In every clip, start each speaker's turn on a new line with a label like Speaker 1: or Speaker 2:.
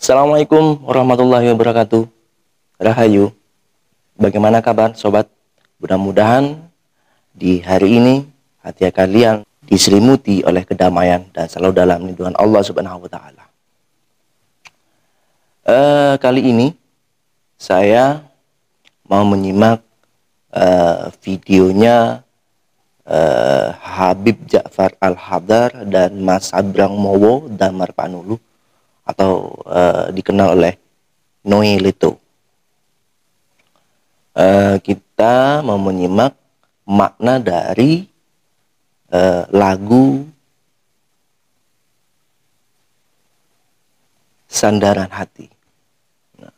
Speaker 1: Assalamualaikum warahmatullahi wabarakatuh. Rahayu. Bagaimana kabar sobat? Mudah-mudahan di hari ini hati kalian diselimuti oleh kedamaian dan selalu dalam lindungan Allah Subhanahu wa taala. Kali ini saya mau menyimak videonya Habib Ja'far Al-Habdar dan Mas Sabrang Mowo Damar Panulu atau dikenal oleh Noe Leto. Kita mau menyimak makna dari lagu Sandaran Hati. Nah,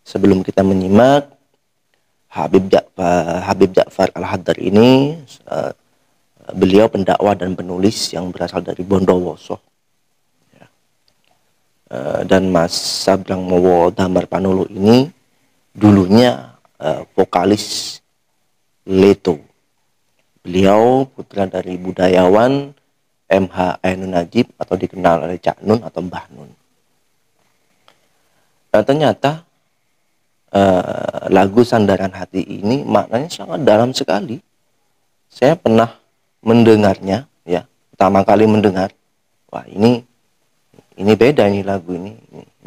Speaker 1: sebelum kita menyimak, Habib Ja'far Al-Habdar ini beliau pendakwah dan penulis yang berasal dari Bondowoso. Dan Mas Sabrang Mowo Damar Panulu ini dulunya vokalis Leto. Beliau putra dari budayawan M.H. Ainun Najib atau dikenal oleh Cak Nun atau Mbah Nun. Ternyata lagu Sandaran Hati ini maknanya sangat dalam sekali. Saya pernah mendengarnya, ya, pertama kali mendengar, wah ini beda nih lagu ini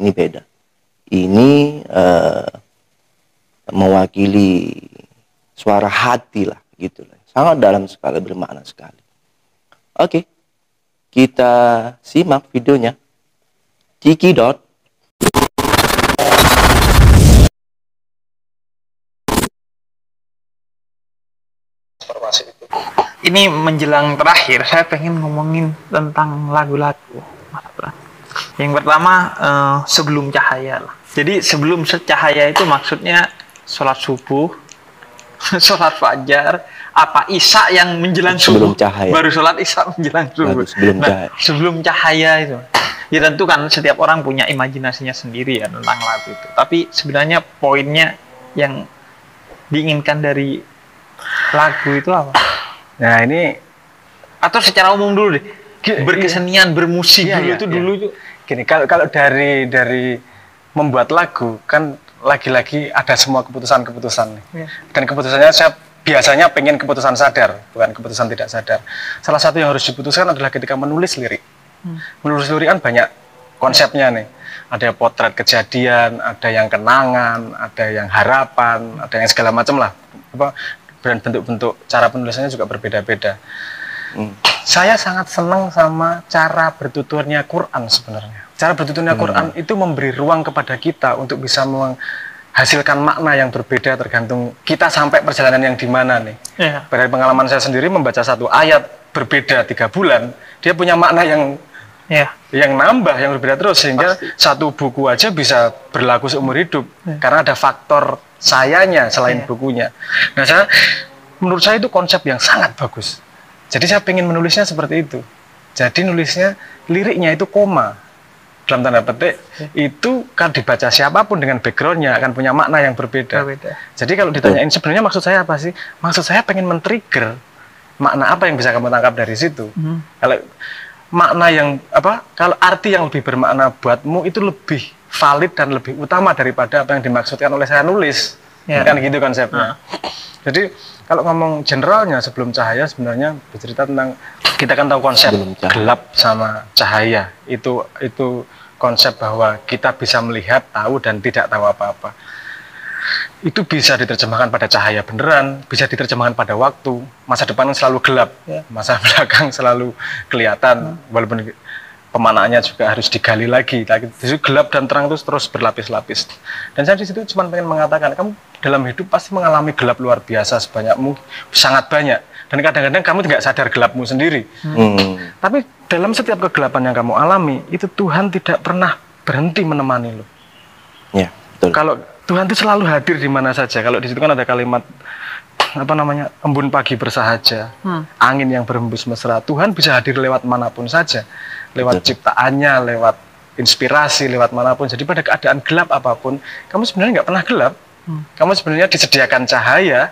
Speaker 1: beda. Ini mewakili suara hati lah, gitu lah. Sangat dalam sekali, bermakna sekali. Oke, kita simak videonya. Ciki Dot.
Speaker 2: Ini menjelang terakhir, saya pengen ngomongin tentang lagu-lagu. Yang pertama, sebelum cahaya lah. Jadi sebelum cahaya itu maksudnya sholat subuh, sholat fajar, apa isya yang menjelang
Speaker 1: sebelum
Speaker 2: subuh,
Speaker 1: cahaya.
Speaker 2: baru sholat isya menjelang subuh. Sebelum cahaya itu. Ya tentu kan setiap orang punya imajinasinya sendiri ya tentang lagu itu. Tapi sebenarnya poinnya yang diinginkan dari lagu itu apa?
Speaker 3: Nah ini,
Speaker 2: atau secara umum dulu deh, berkesenian, bermusik dulu itu.
Speaker 3: Gini, kalau dari membuat lagu kan lagi-lagi ada semua keputusan-keputusan nih. Dan keputusannya saya biasanya pengen keputusan sadar, bukan keputusan tidak sadar. Salah satu yang harus diputuskan adalah ketika menulis lirik. Menulis lirik kan banyak konsepnya nih. Ada potret kejadian, ada yang kenangan, ada yang harapan, ada yang segala macam lah. Dan bentuk-bentuk cara penulisannya juga berbeda-beda. Saya sangat senang sama cara bertuturnya Quran sebenarnya. Cara bertuturnya Quran itu memberi ruang kepada kita untuk bisa menghasilkan makna yang berbeda tergantung kita sampai perjalanan yang di mana nih. Dari pengalaman saya sendiri membaca satu ayat berbeda 3 bulan, dia punya makna yang nambah, yang berbeda terus, sehingga satu buku aja bisa berlaku seumur hidup karena ada faktor sayanya selain bukunya. Nah, menurut saya itu konsep yang sangat bagus. Jadi saya pengen menulisnya seperti itu. Jadi nulisnya, liriknya itu koma. Dalam tanda petik, itu kan dibaca siapapun dengan backgroundnya akan punya makna yang berbeda. Jadi kalau ditanyain sebenarnya maksud saya apa sih? Maksud saya pengen men-trigger makna apa yang bisa kamu tangkap dari situ. Kalau makna yang kalau arti yang lebih bermakna buatmu itu lebih valid dan lebih utama daripada apa yang dimaksudkan oleh saya nulis. Kan gitu konsepnya. Jadi kalau ngomong generalnya sebelum cahaya sebenarnya bercerita tentang, kita kan tahu konsep gelap sama cahaya. Itu konsep bahwa kita bisa melihat, tahu dan tidak tahu apa-apa. Itu bisa diterjemahkan pada cahaya beneran, bisa diterjemahkan pada waktu. Masa depan selalu gelap, masa belakang selalu kelihatan, walaupun pemanaannya juga harus digali lagi. Jadi gelap dan terang itu terus berlapis-lapis. Dan saya di situ cuma pengen mengatakan, kamu dalam hidup pasti mengalami gelap luar biasa sebanyak mungkin, sangat banyak. Dan kadang-kadang kamu tidak sadar gelapmu sendiri. Tapi dalam setiap kegelapan yang kamu alami, itu Tuhan tidak pernah berhenti menemani lo.
Speaker 1: Ya, betul.
Speaker 3: Kalau Tuhan itu selalu hadir di mana saja. Kalau di situ kan ada kalimat embun pagi bersahaja, angin yang berhembus mesra. Tuhan bisa hadir lewat manapun saja, lewat ciptaannya, lewat inspirasi, lewat manapun. Jadi pada keadaan gelap apapun, kamu sebenarnya nggak pernah gelap. Kamu sebenarnya disediakan cahaya,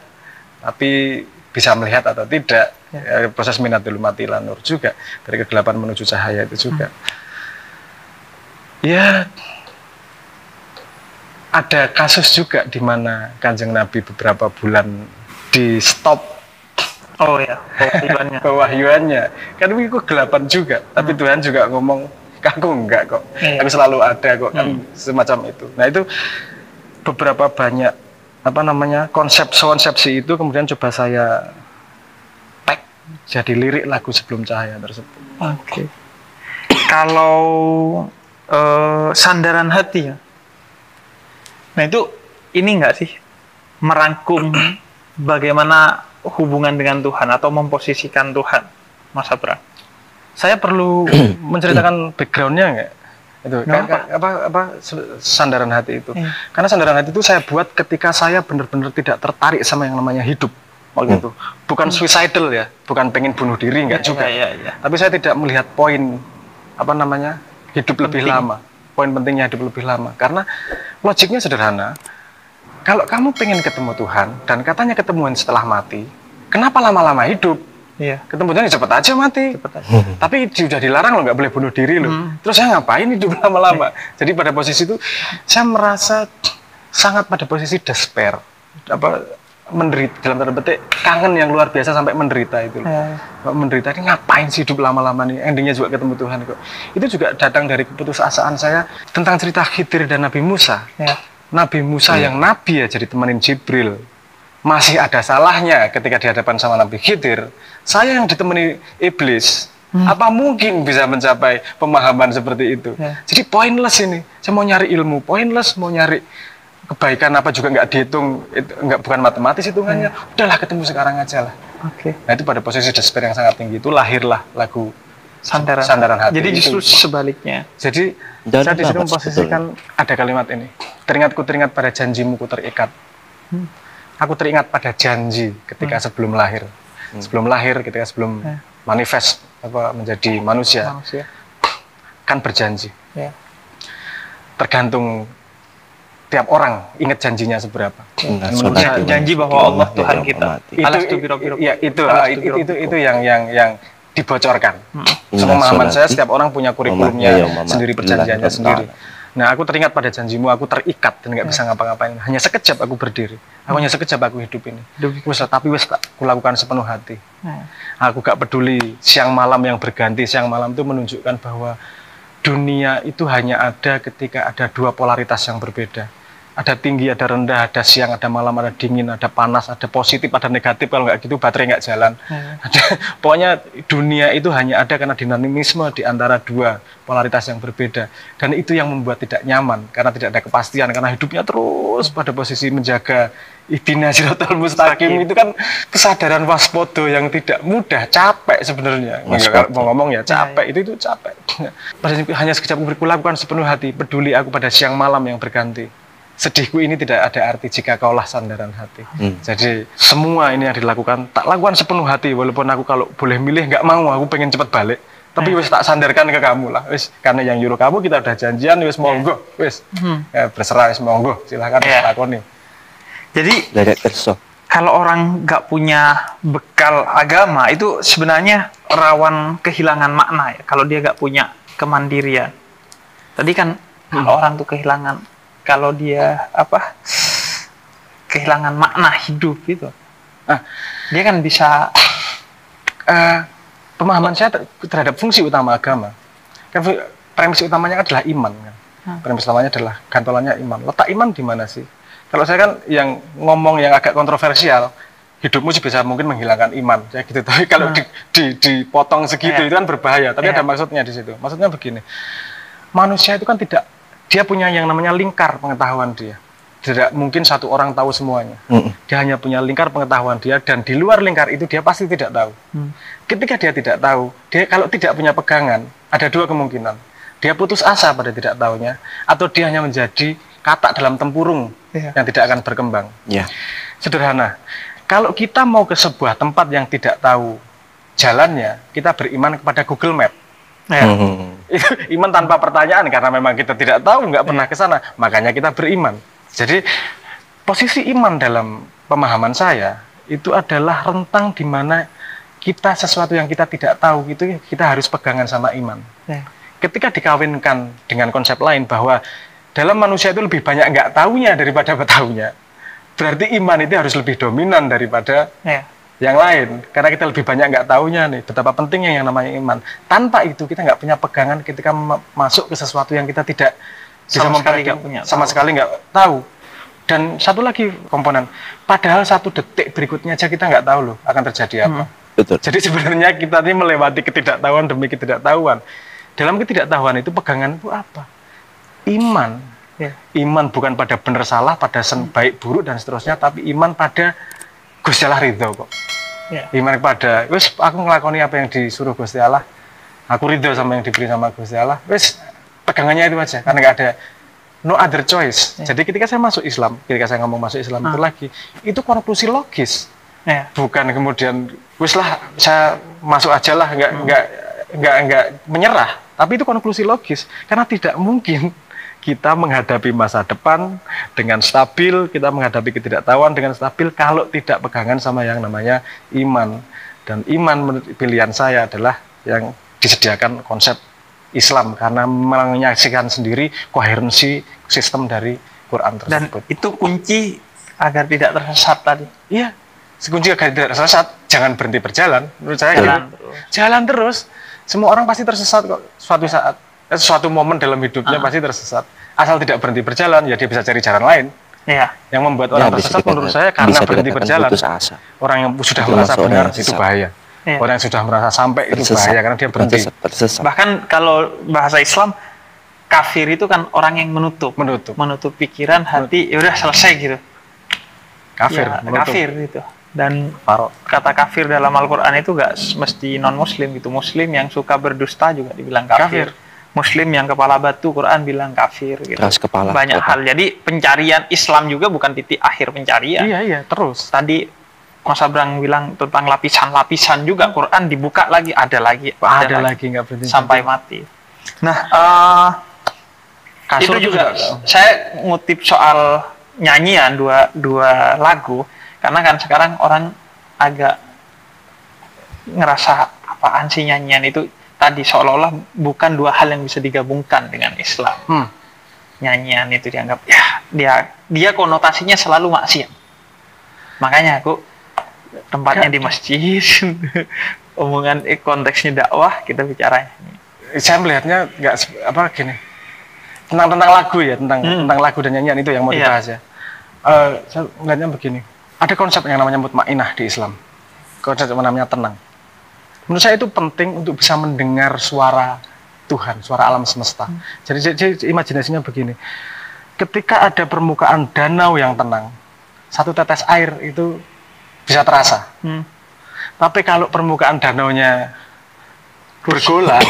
Speaker 3: tapi bisa melihat atau tidak. Proses minatul matilah nur juga, dari kegelapan menuju cahaya itu juga. Ya, ada kasus juga di mana Kanjeng Nabi beberapa bulan di stop.
Speaker 2: Oh ya, pewahyuannya.
Speaker 3: Pewahyuannya. Kan itu kegelapan juga, tapi Tuhan juga ngomong, aku enggak kok.
Speaker 2: Iya.
Speaker 3: Aku selalu ada kok, kan semacam itu. Nah, itu beberapa banyak konsepsi itu kemudian coba saya tag jadi lirik lagu Sebelum Cahaya tersebut.
Speaker 2: Oke. Kalau sandaran hati ya. Nah itu ini enggak sih merangkum bagaimana hubungan dengan Tuhan atau memposisikan Tuhan, Mas Abra?
Speaker 3: Saya perlu menceritakan backgroundnya enggak? Itu sandaran hati itu. Karena sandaran hati itu saya buat ketika saya benar-benar tidak tertarik sama yang namanya hidup waktu itu. Bukan suicidal ya, bukan pengen bunuh diri enggak juga. Tapi saya tidak melihat poin hidup lebih lama. Poin pentingnya hidup lebih lama. Karena logiknya sederhana. Kalau kamu pengen ketemu Tuhan dan katanya ketemuan setelah mati, kenapa lama-lama hidup?
Speaker 2: Iya.
Speaker 3: Ketemu Tuhan cepet aja mati. Tapi sudah dilarang loh, nggak boleh bunuh diri loh. Terus saya ngapain hidup lama-lama? Jadi pada posisi itu saya merasa sangat pada posisi despair, menderita dalam tanda petik, kangen yang luar biasa sampai menderita itu. Menderita ini ngapain sih hidup lama-lama nih? Endingnya juga ketemu Tuhan kok. Itu juga datang dari keputusasaan saya tentang cerita Khidir dan Nabi Musa. Nabi Musa yang nabi ya jadi temenin Jibril. Masih ada salahnya ketika di hadapan sama Nabi Khidir. Saya yang ditemani iblis. Apa mungkin bisa mencapai pemahaman seperti itu? Jadi pointless ini. Saya mau nyari ilmu, pointless mau nyari kebaikan apa juga nggak dihitung, bukan matematis hitungannya. Udahlah ketemu sekarang aja lah. Nah itu pada posisi despair yang sangat tinggi itu lahirlah lagu Sandaran Hati.
Speaker 2: Jadi justru sebaliknya.
Speaker 3: Jadi saya di situ memposisikan ada kalimat ini. Teringat pada janjimu ku terikat. Aku teringat pada janji ketika sebelum lahir. Sebelum lahir, ketika sebelum manifest menjadi manusia. Kan berjanji. Tergantung tiap orang ingat janjinya seberapa.
Speaker 2: Janji bahwa Allah Tuhan kita.
Speaker 3: Itu yang dibocorkan. Pemahaman saya setiap orang punya kurikulumnya sendiri, perjanjiannya sendiri. Nah, aku teringat pada janjimu, aku terikat dan nggak bisa ngapa-ngapain. Hanya sekejap aku berdiri. Hanya sekejap aku hidup ini. Tapi aku lakukan sepenuh hati. Aku gak peduli siang malam yang berganti. Siang malam itu menunjukkan bahwa dunia itu hanya ada ketika ada dua polaritas yang berbeda. Ada tinggi, ada rendah, ada siang, ada malam, ada dingin, ada panas, ada positif, ada negatif. Kalau nggak gitu baterai nggak jalan. Pokoknya dunia itu hanya ada karena dinamisme di antara dua polaritas yang berbeda. Dan itu yang membuat tidak nyaman karena tidak ada kepastian. Karena hidupnya terus pada posisi menjaga Ihdina Shiratal Mustaqim. Itu kan kesadaran waspodo yang tidak mudah, capek sebenarnya. Mau ngomong ya capek, itu capek. Hanya sekejap aku lakukan sepenuh hati, peduli aku pada siang malam yang berganti. Sedihku ini tidak ada arti jika kaulah sandaran hati. Jadi semua ini yang dilakukan, tak lakukan sepenuh hati. Walaupun aku kalau boleh milih nggak mau, aku pengen cepat balik. Tapi wis tak sandarkan ke kamu lah. Wis karena yang nyuruh kamu kita udah janjian, wis monggo, wis berserah, wis monggo, silahkan lakoni.
Speaker 2: Jadi kalau orang nggak punya bekal agama itu sebenarnya rawan kehilangan makna ya. Kalau dia nggak punya kemandirian. Tadi kan kalau orang tuh kalau dia kehilangan makna hidup itu, dia kan bisa pemahaman saya terhadap fungsi utama agama. Kan premis utamanya adalah iman kan. Premis utamanya adalah gantolannya iman. Letak iman di mana sih? Kalau saya kan yang ngomong yang agak kontroversial, hidupmu sih bisa mungkin menghilangkan iman, ya gitu. Tapi kalau dipotong segitu itu kan berbahaya. Tapi ada maksudnya di situ. Maksudnya begini, manusia itu kan dia punya yang namanya lingkar pengetahuan dia. Tidak mungkin satu orang tahu semuanya. Dia hanya punya lingkar pengetahuan dia, dan di luar lingkar itu dia pasti tidak tahu. Ketika dia tidak tahu, dia kalau tidak punya pegangan, ada dua kemungkinan. Dia putus asa pada tidak tahunya, atau dia hanya menjadi katak dalam tempurung yang tidak akan berkembang. Sederhana. Kalau kita mau ke sebuah tempat yang tidak tahu jalannya, kita beriman kepada Google Map. Itu iman tanpa pertanyaan, karena memang kita tidak tahu, nggak pernah ke sana, makanya kita beriman. Jadi posisi iman dalam pemahaman saya itu adalah rentang di mana kita sesuatu yang kita tidak tahu itu kita harus pegangan sama iman. Ketika dikawinkan dengan konsep lain bahwa
Speaker 3: dalam manusia itu lebih banyak nggak taunya daripada tahunya. Berarti iman itu harus lebih dominan daripada yang lain. Karena kita lebih banyak nggak taunya nih, betapa pentingnya yang namanya iman. Tanpa itu kita nggak punya pegangan ketika masuk ke sesuatu yang kita tidak bisa sama sekali nggak tahu. Dan satu lagi komponen, padahal satu detik berikutnya aja kita nggak tahu loh akan terjadi apa.
Speaker 1: Betul.
Speaker 3: Jadi sebenarnya kita ini melewati ketidaktahuan demi ketidaktahuan. Dalam ketidaktahuan itu pegangan itu apa? Iman. Iman bukan pada benar salah, pada baik buruk dan seterusnya, tapi iman pada Gusti Allah ridho kok. Iman pada, wes aku ngelakoni apa yang disuruh Gusti Allah, aku ridho sama yang diberi sama Gusti Allah, wes pegangannya itu aja, karena nggak ada no other choice. Jadi ketika saya masuk Islam, ketika saya ngomong masuk Islam itu lagi, itu konklusi logis. Bukan kemudian wes lah saya masuk aja lah, nggak menyerah, tapi itu konklusi logis, karena tidak mungkin kita menghadapi masa depan dengan stabil, kita menghadapi ketidaktahuan dengan stabil kalau tidak pegangan sama yang namanya iman. Dan iman pilihan saya adalah yang disediakan konsep Islam, karena menyaksikan sendiri koherensi sistem dari Quran tersebut.
Speaker 2: Dan itu kunci agar tidak tersesat tadi.
Speaker 3: Iya, kunci agar tidak tersesat, jangan berhenti berjalan. Menurut saya jalan terus. Semua orang pasti tersesat kok suatu saat. Suatu momen dalam hidupnya pasti tersesat. Asal tidak berhenti berjalan, ya dia bisa cari jalan lain. Yang membuat orang tersesat menurut saya karena berhenti berjalan. Orang yang sudah merasa benar itu bahaya. Orang yang sudah merasa sampai itu bahaya karena dia berhenti.
Speaker 2: Bahkan kalau bahasa Islam, kafir itu kan orang yang menutup pikiran, hati, ya udah selesai gitu. Kafir gitu. Dan kata kafir dalam Al-Quran itu gak mesti non-muslim gitu. Muslim yang suka berdusta juga dibilang kafir. Muslim yang kepala batu, Quran bilang kafir gitu. Banyak hal. Jadi pencarian Islam juga bukan titik akhir pencarian.
Speaker 3: Iya, terus.
Speaker 2: Tadi Mas Abrang bilang tentang lapisan-lapisan juga, Quran dibuka lagi, ada lagi
Speaker 3: nggak berhenti
Speaker 2: sampai mati. Nah, itu juga saya ngutip soal nyanyian dua lagu, karena kan sekarang orang agak ngerasa apaan sih nyanyian itu. Tadi seolah-olah bukan dua hal yang bisa digabungkan dengan Islam. Nyanyian itu dianggap dia konotasinya selalu maksiat. Makanya aku tempatnya di masjid, omongan konteksnya dakwah, kita bicaranya.
Speaker 3: Saya melihatnya nggak gini. Tentang lagu ya, tentang lagu dan nyanyian itu yang mau dibahas ya. Saya melihatnya begini. Ada konsep yang namanya mutmainah di Islam. Konsep yang namanya tenang. Menurut saya itu penting untuk bisa mendengar suara Tuhan, suara alam semesta. Jadi imajinasinya begini, ketika ada permukaan danau yang tenang, satu tetes air itu bisa terasa. Tapi kalau permukaan danaunya bergolak,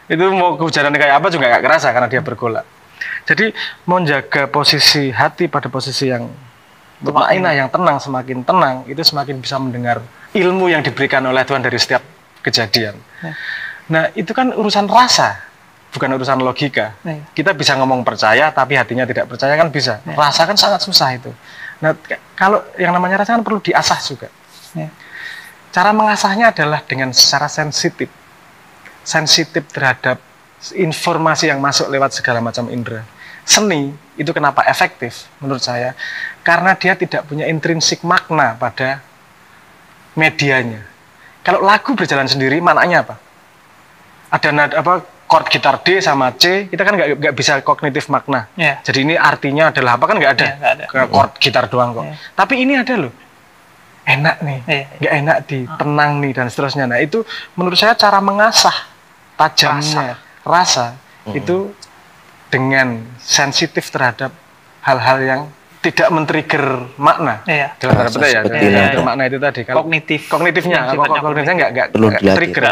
Speaker 3: itu mau kehujanan kayak apa juga nggak kerasa karena dia bergolak. Jadi menjaga posisi hati pada posisi yang mutmainah, yang tenang, semakin tenang, itu semakin bisa mendengar ilmu yang diberikan oleh Tuhan dari setiap kejadian. Nah, itu kan urusan rasa, bukan urusan logika. Kita bisa ngomong percaya, tapi hatinya tidak percaya kan bisa. Rasa kan sangat susah itu. Nah, kalau yang namanya rasa kan perlu diasah juga. Cara mengasahnya adalah dengan secara sensitif terhadap informasi yang masuk lewat segala macam indera. Seni itu kenapa efektif menurut saya? Karena dia tidak punya intrinsik makna pada medianya. Kalau lagu berjalan sendiri, maknanya apa? Ada nada chord gitar D sama C, kita kan nggak bisa kognitif makna. Jadi ini artinya adalah apa kan nggak ada. Chord gitar doang kok. Tapi ini ada loh. Enak nih, nggak enak tenang nih dan seterusnya. Nah itu menurut saya cara mengasah tajamnya rasa itu dengan sensitif terhadap hal-hal yang tidak men-trigger makna. Dalam tanda petik ya, makna itu tadi. Kalau kognitifnya nggak trigger.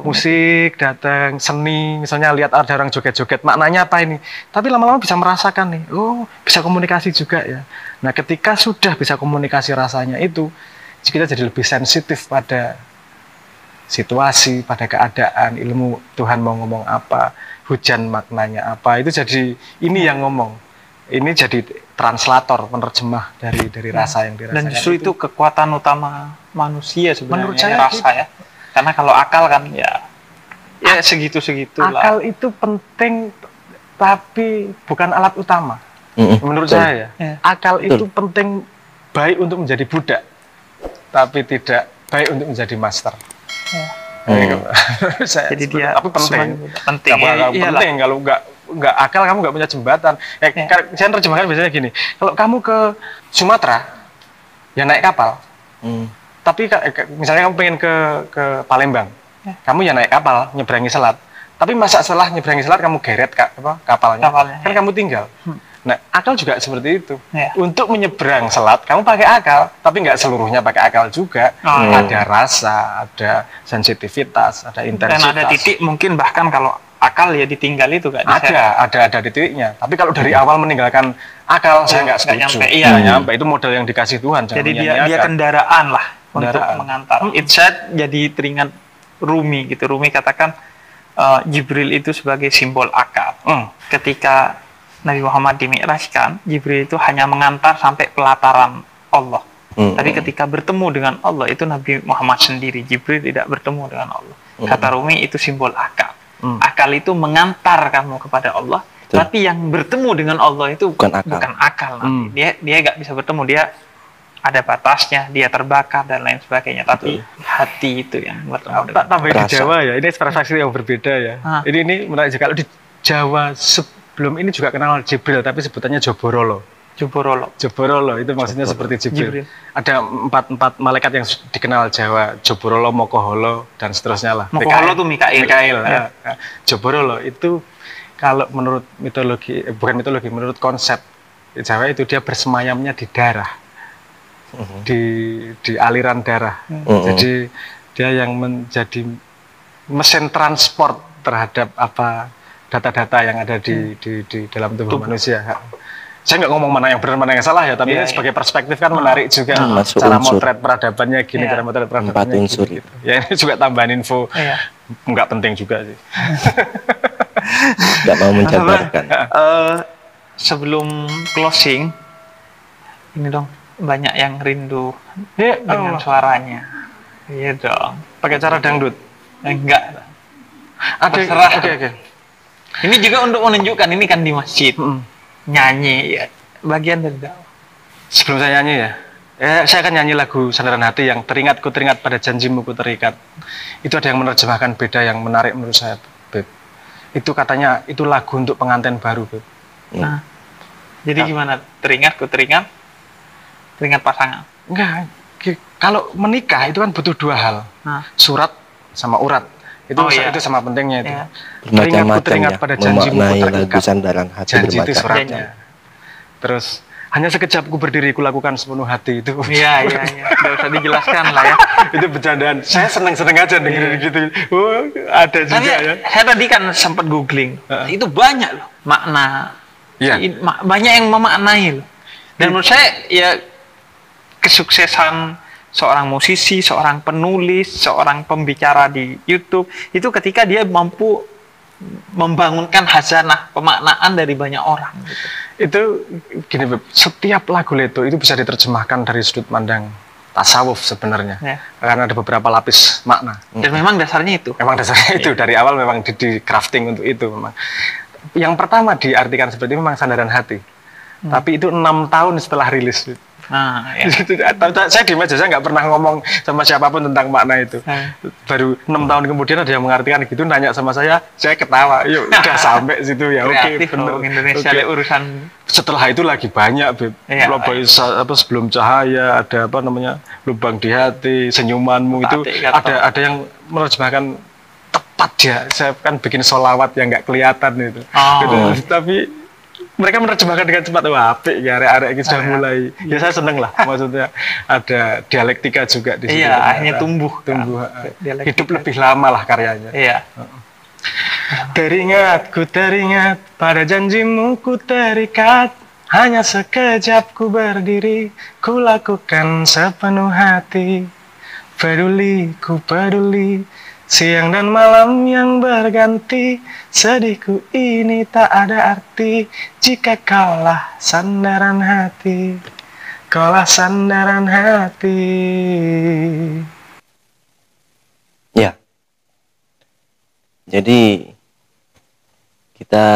Speaker 3: Musik datang, seni, misalnya lihat ada orang joget-joget, maknanya apa ini? Tapi lama-lama bisa merasakan nih, bisa komunikasi juga ya. Nah, ketika sudah bisa komunikasi rasanya itu, kita jadi lebih sensitif pada situasi, pada keadaan, ilmu Tuhan mau ngomong apa, hujan maknanya apa, itu jadi ini yang ngomong. Ini jadi translator, penerjemah dari rasa yang dirasakan.
Speaker 2: Dan justru itu kekuatan utama manusia sebenarnya, menurut saya rasa ya. Karena kalau akal kan ya segitu-segitu lah.
Speaker 3: Akal itu penting tapi bukan alat utama. Menurut
Speaker 1: betul.
Speaker 3: saya ya, akal
Speaker 1: Betul.
Speaker 3: itu penting, baik untuk menjadi budak, tapi tidak baik untuk menjadi master.
Speaker 2: Jadi dia
Speaker 3: tapi penting.
Speaker 2: penting.
Speaker 3: Penting kalau nggak akal kamu nggak punya jembatan. Saya terjemahkan biasanya gini, kalau kamu ke Sumatera, ya naik kapal. Tapi misalnya kamu pengen ke Palembang, kamu ya naik kapal, nyeberangi selat. Tapi masa setelah nyeberangi selat kamu geret kapalnya, kan kamu tinggal. Nah, akal juga seperti itu. Untuk menyeberang selat, kamu pakai akal, tapi nggak seluruhnya pakai akal juga. Ada rasa, ada sensitivitas, ada intensitas.
Speaker 2: Dan ada titik mungkin bahkan kalau akal ya ditinggal itu kan?
Speaker 3: Ada titiknya. Tapi kalau dari awal meninggalkan akal, saya nggak setuju. Nggak nyampe. Itu model yang dikasih Tuhan.
Speaker 2: Jadi dia kendaraan lah untuk mengantar. Saya jadi teringat Rumi gitu. Rumi katakan Jibril itu sebagai simbol akal. Ketika Nabi Muhammad dimi'rajkan, Jibril itu hanya mengantar sampai pelataran Allah. Tapi ketika bertemu dengan Allah, itu Nabi Muhammad sendiri. Jibril tidak bertemu dengan Allah. Kata Rumi, itu simbol akal. Akal itu mengantar kamu kepada Allah. Betul. Tapi yang bertemu dengan Allah itu bukan akal. Dia nggak bisa bertemu. Dia ada batasnya, dia terbakar dan lain sebagainya. Tapi hati itu yang bertemu dengan
Speaker 3: tambah di Jawa ya. Ini perspektif yang berbeda ya. Ini menarik. Kalau di Jawa belum ini juga kenal Jibril, tapi sebutannya Joborolo itu maksudnya seperti Jibril. Ada empat malaikat yang dikenal Jawa, Joborolo, Mokoholo, dan seterusnya lah.
Speaker 2: Mokoholo itu Mikail.
Speaker 3: Ya. Joborolo itu kalau menurut mitologi, menurut konsep Jawa itu dia bersemayamnya di darah, di aliran darah. Jadi dia yang menjadi mesin transport terhadap data-data yang ada di dalam tubuh manusia. Saya nggak ngomong mana yang benar mana yang salah ya, tapi sebagai perspektif kan menarik juga. Cara motret peradabannya gini, cara motret peradabannya gitu. Ya ini juga tambahan info, nggak penting juga sih.
Speaker 1: Nggak mau menjabarkan.
Speaker 2: Sebelum closing, ini dong banyak yang rindu dengan suaranya. Iya dong.
Speaker 3: Pakai cara dangdut?
Speaker 2: Enggak.
Speaker 3: Oke.
Speaker 2: Ini juga untuk menunjukkan ini kan di masjid nyanyi ya, bagian dari dakwah.
Speaker 3: Sebelum saya nyanyi saya akan nyanyi lagu Sandaran Hati yang teringat pada janjimu ku terikat. Itu ada yang menerjemahkan beda yang menarik menurut saya, Beb. Itu katanya itu lagu untuk pengantin baru, Beb.
Speaker 2: Nah, jadi gimana? Teringat pasangan?
Speaker 3: Enggak. Kalau menikah itu kan butuh dua hal, surat sama urat. Itu sama pentingnya itu.
Speaker 1: Teringat pada janjimu ku terikat. Sandaran Hati
Speaker 3: janji itu suratnya. Terus hanya sekejap ku berdiri ku lakukan sepenuh hati itu.
Speaker 2: Iya. Nggak usah dijelaskan lah ya.
Speaker 3: Itu bercandaan. Saya seneng aja dengerin gitu. Ada juga ya.
Speaker 2: Saya tadi kan sempat googling. Itu banyak loh makna. Banyak yang memaknai loh. Dan menurut saya ya kesuksesan seorang musisi, seorang penulis, seorang pembicara di YouTube itu ketika dia mampu membangunkan hazanah pemaknaan dari banyak orang gitu.
Speaker 3: Itu gini, Beb, setiap lagu Leto itu bisa diterjemahkan dari sudut pandang tasawuf sebenarnya. Karena ada beberapa lapis makna.
Speaker 2: Dan memang dasarnya itu.
Speaker 3: Dari awal memang di crafting untuk itu memang. Yang pertama diartikan seperti memang Sandaran Hati. Tapi itu 6 tahun setelah rilis. Saya diem aja, saya nggak pernah ngomong sama siapapun tentang makna itu. Baru 6 tahun kemudian ada yang mengartikan gitu, nanya sama saya ketawa. Yuk, udah sampai situ ya. Oke, benar.
Speaker 2: Indonesia urusan.
Speaker 3: Setelah itu lagi banyak, Beb. Sebelum Cahaya, ada Lubang di Hati, Senyumanmu itu ada yang menerjemahkan tepat ya. Saya kan bikin sholawat yang nggak kelihatan itu. Tapi mereka menerjemahkan dengan cepat. Wah, apik ya, arek-arek ini sudah mulai. Ya saya seneng lah, maksudnya ada dialektika juga di situ.
Speaker 2: Iya, akhirnya tumbuh.
Speaker 3: Hidup lebih lama lah karyanya.
Speaker 2: Iya.
Speaker 3: Teringat pada janjimu ku terikat. Hanya sekejap ku berdiri, ku lakukan sepenuh hati. Ku peduli. Siang dan malam yang berganti, sedihku ini tak ada arti jika kaulah sandaran hati, kaulah sandaran hati.
Speaker 1: Ya, jadi kita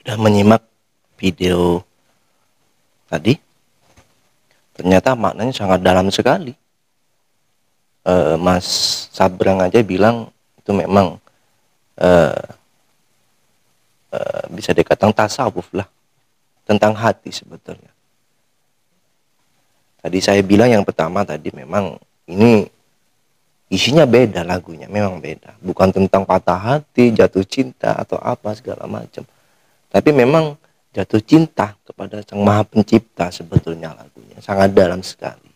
Speaker 1: sudah menyimak video tadi, ternyata maknanya sangat dalam sekali. Mas Sabrang aja bilang itu memang bisa dikatakan tasawuf lah, tentang hati sebetulnya. Tadi saya bilang yang pertama tadi memang ini isinya beda, lagunya memang beda, bukan tentang patah hati, jatuh cinta atau apa segala macam, tapi memang jatuh cinta kepada Sang Maha Pencipta sebetulnya. Lagunya sangat dalam sekali.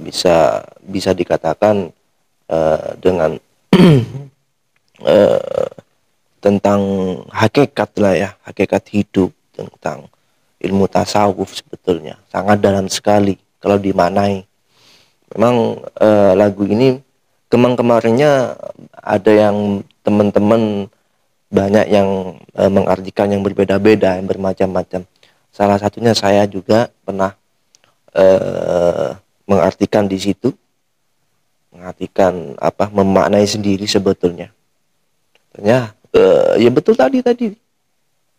Speaker 1: Bisa dikatakan dengan tentang hakikat lah ya, hakikat hidup, tentang ilmu tasawuf sebetulnya sangat dalam sekali kalau dimaknai. Memang lagu ini kemarinnya ada yang teman-teman banyak yang mengartikan yang berbeda-beda, yang bermacam-macam. Salah satunya saya juga pernah mengartikan di situ, mengartikan apa, memaknai sendiri sebetulnya. Ternyata ya betul tadi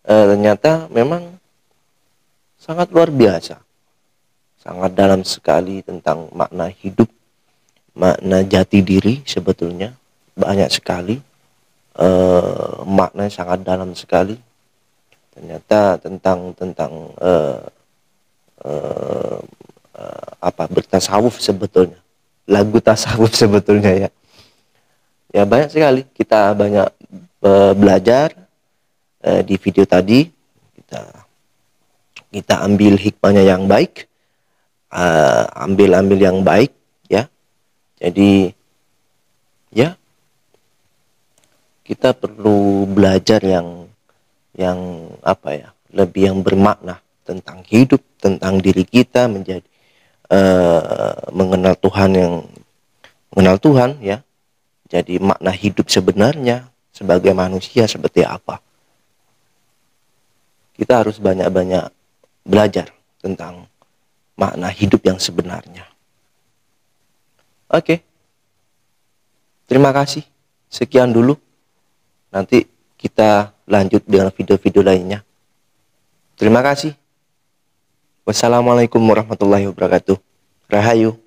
Speaker 1: ternyata memang sangat luar biasa, sangat dalam sekali tentang makna hidup, makna jati diri sebetulnya banyak sekali, makna sangat dalam sekali. Ternyata tentang apa, bertasawuf sebetulnya, lagu tasawuf sebetulnya ya. Ya banyak sekali kita banyak belajar di video tadi. Kita ambil hikmahnya yang baik, ambil yang baik ya. Jadi ya kita perlu belajar yang apa ya, lebih yang bermakna tentang hidup, tentang diri kita, menjadi mengenal Tuhan ya. Jadi makna hidup sebenarnya sebagai manusia seperti apa. Kita harus banyak-banyak belajar tentang makna hidup yang sebenarnya. Oke. Terima kasih. Sekian dulu. Nanti kita lanjut dengan video-video lainnya. Terima kasih. Wassalamualaikum warahmatullahi wabarakatuh. Rahayu.